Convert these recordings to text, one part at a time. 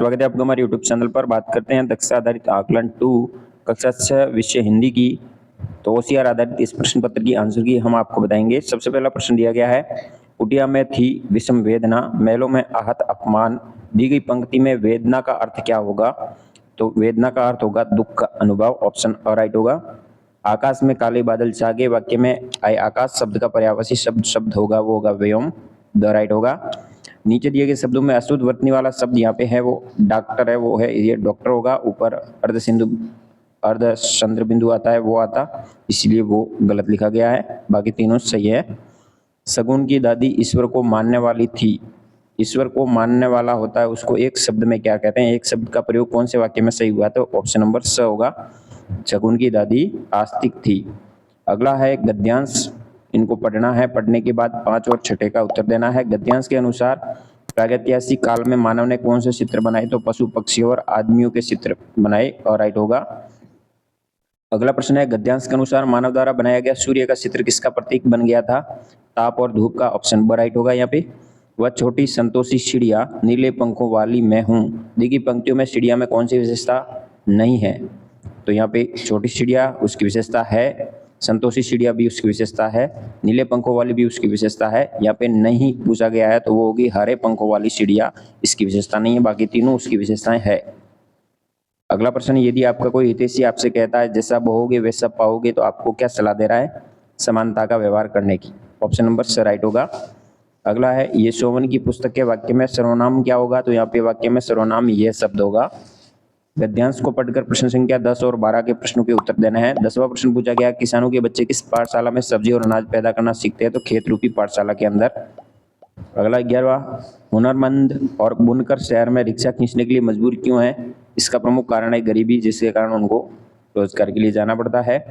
स्वागत है आपका हमारे यूट्यूब चैनल पर। बात करते हैं दक्षता आधारित आकलन 2 कक्षा 6 विषय हिंदी की। तो ओसीआर आधारित इस प्रश्न पत्र की आंसर की हम आपको बताएंगे। सबसे पहला प्रश्न दिया गया है, कुटिया में थी विषम वेदना, मैलों में आहत अपमान। दी गई पंक्ति में वेदना का अर्थ क्या होगा? तो वेदना का अर्थ होगा दुख का अनुभव, ऑप्शन अ राइट होगा। आकाश में काले बादल छा गए, वाक्य में आए आकाश शब्द का पर्यायवाची शब्द होगा, वो होगा व्योम, द राइट होगा। नीचे दिए गए शब्दों में अशुद्ध वर्तनी वाला शब्द यहाँ पे है वो डॉक्टर है, वो है ये डॉक्टर होगा। ऊपर अर्ध चंद्र बिंदु आता है, वो आता, इसलिए वो गलत लिखा गया है, बाकी तीनों सही है। शगुन की दादी ईश्वर को मानने वाली थी। ईश्वर को मानने वाला होता है, उसको एक शब्द में क्या कहते हैं? एक शब्द का प्रयोग कौन से वाक्य में सही हुआ? तो ऑप्शन नंबर स होगा, शगुन की दादी आस्तिक थी। अगला है गद्यांश, इनको पढ़ना है, पढ़ने के बाद 5 और 6 का उत्तर देना है। गद्यांश के अनुसार प्रागैतिहासिक काल में मानव ने कौन से चित्र बनाए? तो पशु पक्षियों और आदमियों के चित्र बनाए, और राइट होगा। अगला प्रश्न है, गद्यांश के अनुसार मानव द्वारा बनाया गया सूर्य का चित्र किसका प्रतीक बन गया था? ताप और धूप का, ऑप्शन ब राइट होगा। यहाँ पे वह छोटी संतोषी चिड़िया नीले पंखों वाली मैं हूँ। दी गई पंक्तियों में चिड़िया में कौन सी विशेषता नहीं है? तो यहाँ पे छोटी चिड़िया उसकी विशेषता है, संतोषी चिड़िया भी उसकी विशेषता है, नीले पंखों वाली भी उसकी विशेषता है। यहाँ पे नहीं पूछा गया है तो वो होगी हरे पंखों वाली चिड़िया, इसकी विशेषता नहीं है, बाकी तीनों उसकी विशेषताएं है। अगला प्रश्न, यदि आपका कोई हितैषी आपसे कहता है जैसा बोओगे वैसा पाओगे, तो आपको क्या सलाह दे रहा है? समानता का व्यवहार करने की, ऑप्शन नंबर स राइट होगा। अगला है, ये शोभन की पुस्तक के वाक्य में सर्वनाम क्या होगा? तो यहाँ पे वाक्य में सर्वनाम यह शब्द होगा। गद्यांश को पढ़कर प्रश्न संख्या 10 और 12 के प्रश्नों के उत्तर देना है। 10वां प्रश्न पूछा गया, किसानों के बच्चे किस पाठशाला में सब्जी और अनाज पैदा करना सीखते हैं? तो खेत रूपी पाठशाला के अंदर। अगला 11वां, हुनरमंद और बुनकर शहर में रिक्शा खींचने के लिए मजबूर क्यों है? इसका प्रमुख कारण है गरीबी, जिसके कारण उनको रोजगार के लिए जाना पड़ता है।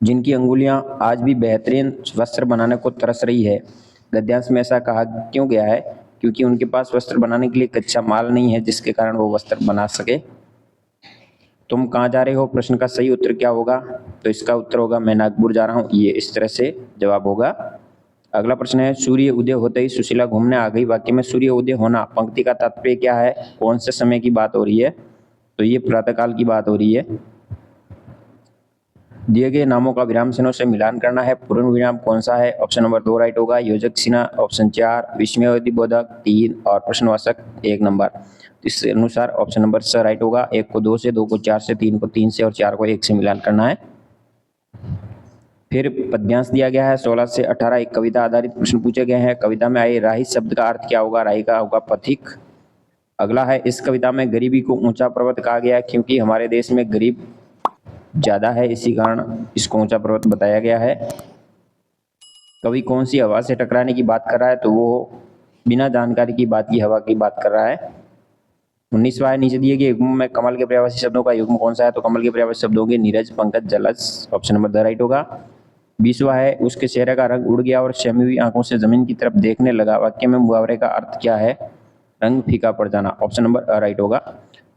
जिनकी अंगुलियां आज भी बेहतरीन वस्त्र बनाने को तरस रही है, गद्यांश में ऐसा कहा क्यों गया है? क्योंकि उनके पास वस्त्र बनाने के लिए कच्चा माल नहीं है, जिसके कारण वो वस्त्र बना सके। तुम कहाँ जा रहे हो? प्रश्न का सही उत्तर क्या होगा? तो इसका उत्तर होगा मैं नागपुर जा रहा हूँ, ये इस तरह से जवाब होगा। अगला प्रश्न है, सूर्य उदय होते ही सुशीला घूमने आ गई। वाक्य में सूर्य उदय होना पंक्ति का तात्पर्य क्या है? कौन से समय की बात हो रही है? तो ये प्रातःकाल की बात हो रही है। दिए गए नामों का विराम चिन्हों से मिलान करना है, पूर्ण विराम कौन सा है? ऑप्शन नंबर 2 राइट होगा, योजक चिन्ह ऑप्शन 4, विस्मयोद्दीपक 3 और प्रश्नवाचक 1 नंबर। इस अनुसार ऑप्शन नंबर स राइट होगा। 1 को 2 से, 2 को 4 से, 3 को 3 से और 4 को 1 से मिलान करना है। फिर पद्यांश दिया गया है 16 से 18। एक कविता आधारित प्रश्न पूछे गए हैं। कविता में आए राही शब्द का अर्थ क्या होगा? राही का होगा पथिक। अगला है, इस कविता में गरीबी को ऊंचा पर्वत कहा गया है, क्योंकि हमारे देश में गरीब ज्यादा है, इसी कारण इसको ऊंचा पर्वत बताया गया है। कवि कौन सी हवा से टकराने की बात कर रहा है? तो वो बिना जानकारी की बात की हवा की बात कर रहा है। 19वां है, नीचे दिए गए युग्म में कमल के पर्यायवाची शब्दों का युग्म कौन सा है? तो कमल के पर्यायवाची शब्द होंगे नीरज, पंकज, जलज, ऑप्शन नंबर द राइट होगा। 20वां है, उसके चेहरे का रंग उड़ गया और शमी हुई आंखों से जमीन की तरफ देखने लगा। वाक्य में मुहावरे का अर्थ क्या है? रंग फीका पड़ जाना, ऑप्शन नंबर अ राइट होगा।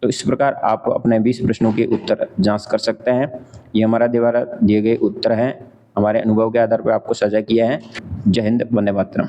तो इस प्रकार आप अपने 20 प्रश्नों के उत्तर जांच कर सकते हैं। ये हमारा द्वारा दिए गए उत्तर हैं, हमारे अनुभव के आधार पर आपको साझा किया है। जय हिंद, वंदे मातरम।